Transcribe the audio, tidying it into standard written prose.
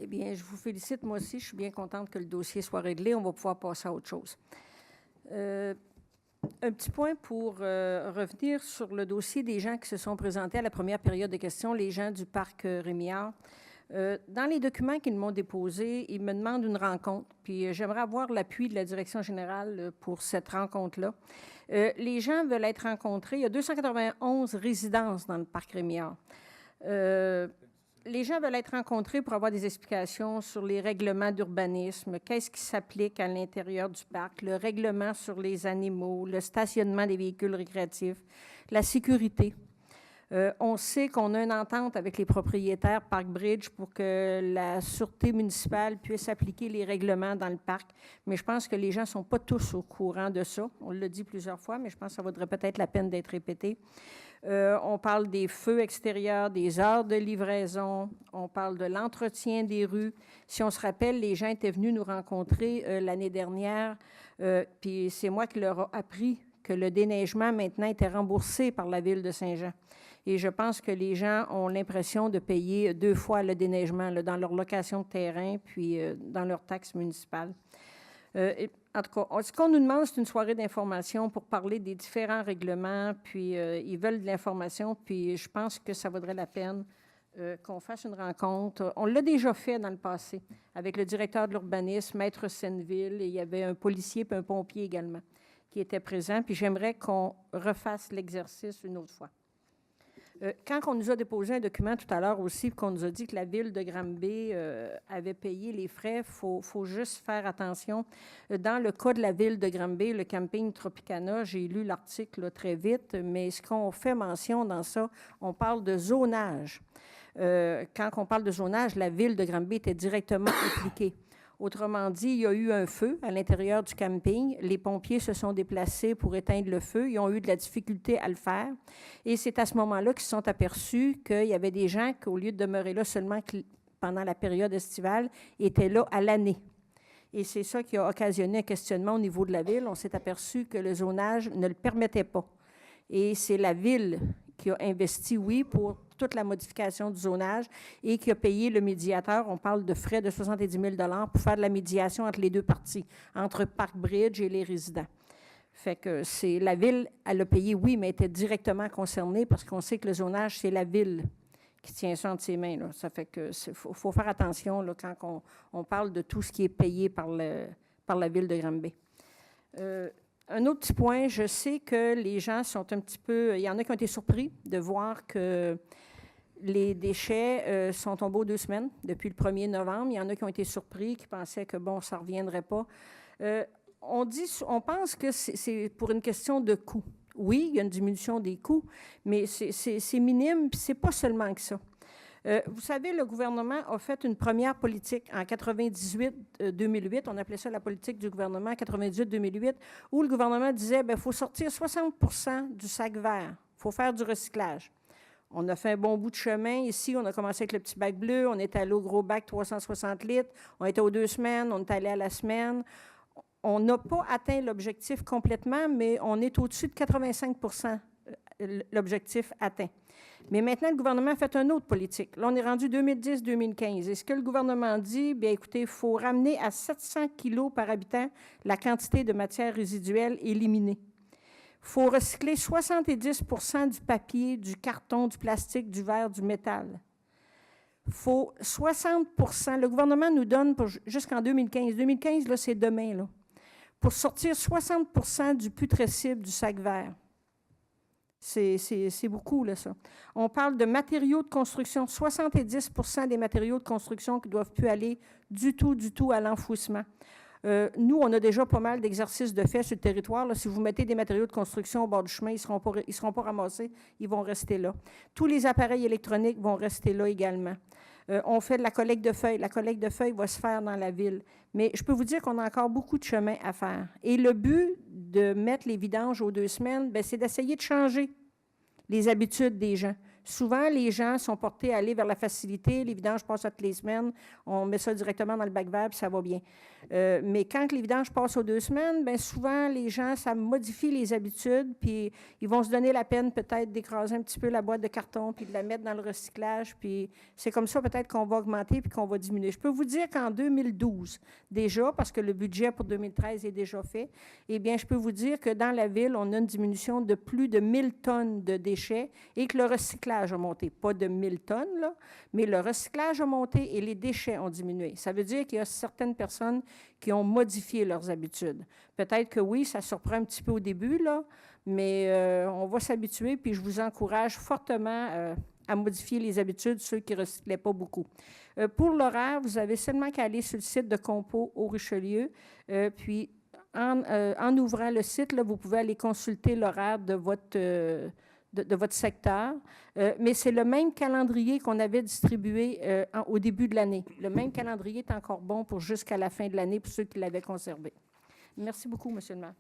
Eh bien, je vous félicite, moi aussi. Je suis bien contente que le dossier soit réglé. On va pouvoir passer à autre chose. Un petit point pour revenir sur le dossier des gens qui se sont présentés à la première période de questions, les gens du parc Rémillard. Dans les documents qu'ils m'ont déposés, ils me demandent une rencontre, puis j'aimerais avoir l'appui de la direction générale pour cette rencontre-là. Les gens veulent être rencontrés. Il y a 291 résidences dans le parc Rémillard. Les gens veulent être rencontrés pour avoir des explications sur les règlements d'urbanisme, qu'est-ce qui s'applique à l'intérieur du parc, le règlement sur les animaux, le stationnement des véhicules récréatifs, la sécurité. On sait qu'on a une entente avec les propriétaires Park Bridge pour que la sûreté municipale puisse appliquer les règlements dans le parc, mais je pense que les gens ne sont pas tous au courant de ça. On l'a dit plusieurs fois, mais je pense que ça vaudrait peut-être la peine d'être répété. On parle des feux extérieurs, des heures de livraison, on parle de l'entretien des rues. Si on se rappelle, les gens étaient venus nous rencontrer l'année dernière, puis c'est moi qui leur ai appris que le déneigement maintenant était remboursé par la Ville de Saint-Jean. Et je pense que les gens ont l'impression de payer 2 fois le déneigement là, dans leur location de terrain puis dans leur taxe municipale. En tout cas, ce qu'on nous demande, c'est une soirée d'information pour parler des différents règlements, puis ils veulent de l'information, puis je pense que ça vaudrait la peine qu'on fasse une rencontre. On l'a déjà fait dans le passé avec le directeur de l'urbanisme, Maître Senneville, et il y avait un policier puis un pompier également qui étaient présents, puis j'aimerais qu'on refasse l'exercice une autre fois. Quand on nous a déposé un document tout à l'heure aussi, qu'on nous a dit que la Ville de Granby avait payé les frais, il faut juste faire attention. Dans le cas de la Ville de Granby, le camping Tropicana, j'ai lu l'article très vite, mais ce qu'on fait mention dans ça, on parle de zonage. Quand on parle de zonage, la Ville de Granby était directement impliquée. Autrement dit, il y a eu un feu à l'intérieur du camping. Les pompiers se sont déplacés pour éteindre le feu. Ils ont eu de la difficulté à le faire. Et c'est à ce moment-là qu'ils se sont aperçus qu'il y avait des gens qui, au lieu de demeurer là seulement pendant la période estivale, étaient là à l'année. Et c'est ça qui a occasionné un questionnement au niveau de la Ville. On s'est aperçu que le zonage ne le permettait pas. Et c'est la Ville qui a investi, oui, pour toute la modification du zonage et qui a payé le médiateur. On parle de frais de 70 000 $ pour faire de la médiation entre les deux parties, entre Park Bridge et les résidents. Fait que c'est la Ville, elle a payé, oui, mais elle était directement concernée parce qu'on sait que le zonage, c'est la Ville qui tient ça entre ses mains. Là. Ça fait que faut faire attention là, quand on parle de tout ce qui est payé par la Ville de Granby. Un autre petit point, je sais que les gens sont un petit peu... Il y en a qui ont été surpris de voir que les déchets sont tombés aux 2 semaines, depuis le 1er novembre. Il y en a qui ont été surpris, qui pensaient que, bon, ça ne reviendrait pas. On pense que c'est pour une question de coût. Oui, il y a une diminution des coûts, mais c'est minime, puis ce n'est pas seulement que ça. Vous savez, le gouvernement a fait une première politique en 98-2008, on appelait ça la politique du gouvernement 98-2008, où le gouvernement disait, bien, il faut sortir 60% du sac vert, il faut faire du recyclage. On a fait un bon bout de chemin ici, on a commencé avec le petit bac bleu, on est allé au gros bac 360 litres, on était aux 2 semaines, on est allé à la semaine. On n'a pas atteint l'objectif complètement, mais on est au-dessus de 85% l'objectif atteint. Mais maintenant, le gouvernement a fait une autre politique. Là, on est rendu 2010-2015. Et ce que le gouvernement dit, bien écoutez, il faut ramener à 700 kilos par habitant la quantité de matières résiduelles éliminée. Il faut recycler 70% du papier, du carton, du plastique, du verre, du métal. Il faut 60%. Le gouvernement nous donne jusqu'en 2015. 2015, là, c'est demain, là. Pour sortir 60% du putrescible du sac vert. C'est beaucoup, là, ça. On parle de matériaux de construction. 70% des matériaux de construction qui ne doivent plus aller du tout à l'enfouissement. Nous, on a déjà pas mal d'exercices de fait sur le territoire. Là. Si vous mettez des matériaux de construction au bord du chemin, ils ne seront pas ramassés, ils vont rester là. Tous les appareils électroniques vont rester là également. On fait de la collecte de feuilles. La collecte de feuilles va se faire dans la ville. Mais je peux vous dire qu'on a encore beaucoup de chemin à faire. Et le but de mettre les vidanges aux 2 semaines, c'est d'essayer de changer les habitudes des gens. Souvent, les gens sont portés à aller vers la facilité. Les vidanges passent à toutes les semaines. On met ça directement dans le bac vert, puis ça va bien. Mais quand les vidanges passent aux 2 semaines, bien souvent, les gens, ça modifie les habitudes, puis ils vont se donner la peine peut-être d'écraser un petit peu la boîte de carton, puis de la mettre dans le recyclage, puis c'est comme ça peut-être qu'on va augmenter, puis qu'on va diminuer. Je peux vous dire qu'en 2012, déjà, parce que le budget pour 2013 est déjà fait, eh bien, je peux vous dire que dans la ville, on a une diminution de plus de 1000 tonnes de déchets et que le recyclage a monté. Pas de 1000 tonnes, là, mais le recyclage a monté et les déchets ont diminué. Ça veut dire qu'il y a certaines personnes qui ont modifié leurs habitudes. Peut-être que oui, ça surprend un petit peu au début, là, mais on va s'habituer, puis je vous encourage fortement à modifier les habitudes, ceux qui ne recyclaient pas beaucoup. Pour l'horaire, vous avez seulement qu'à aller sur le site de Compo au Richelieu, puis en ouvrant le site, là, vous pouvez aller consulter l'horaire de votre secteur, mais c'est le même calendrier qu'on avait distribué au début de l'année. Le même calendrier est encore bon pour jusqu'à la fin de l'année pour ceux qui l'avaient conservé. Merci beaucoup, M. le maire.